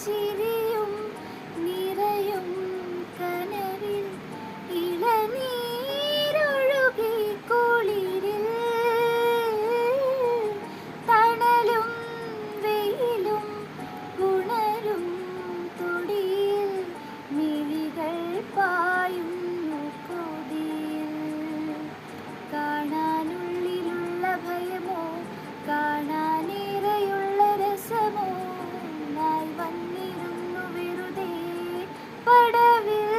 ചിരിയും നിറയും കനവിൽ ഇളനീരൊഴുകി കുളിരിൽ തണലും വെയിലും ഉണരും തൊടിയിൽ മിഴികൾ പായുന്നു കൊതിയിൽ കാണാനുള്ളിലുള്ള ഭയമോ കാണാനേറെയുള്ള രസമോ നായി വന്നിരുന്നു വെറുതെ പടവിൽ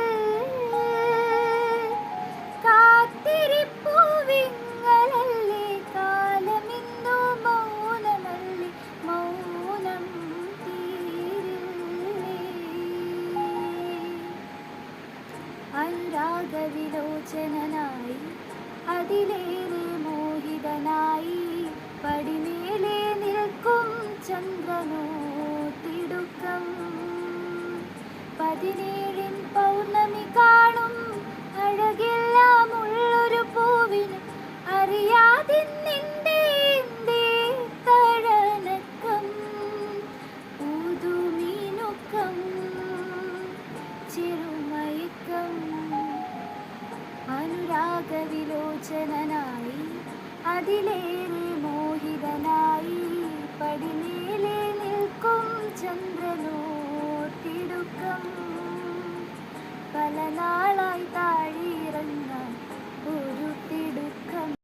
കാത്തിരിപ്പൂവിങ്ങളല്ലേ കാലമിന്നു മൗനമല്ലേ മൗനം തീരില്ലേ അനുരാഗവിലോചനായി അതിലേറെ മോഹിതനായി പടിമേലെ നിൽക്കും ചന്ദ്രനോ തിടുക്കം 17 പൗർണമി കാണും അഴകെല്ലാം ഉള്ളൊരു പൂവിന് അറിയാതെ നിന്റെ തഴനക്കം ഊതുമീനുക്കം ചെറുമയക്കം അനുരാഗവിലോചനായി അതിലേറെ മോഹിതനായി പടിമേലെ നിൽക്കും ചന്ദ്രനോ തിടുക്കം പല നാളായി താഴെ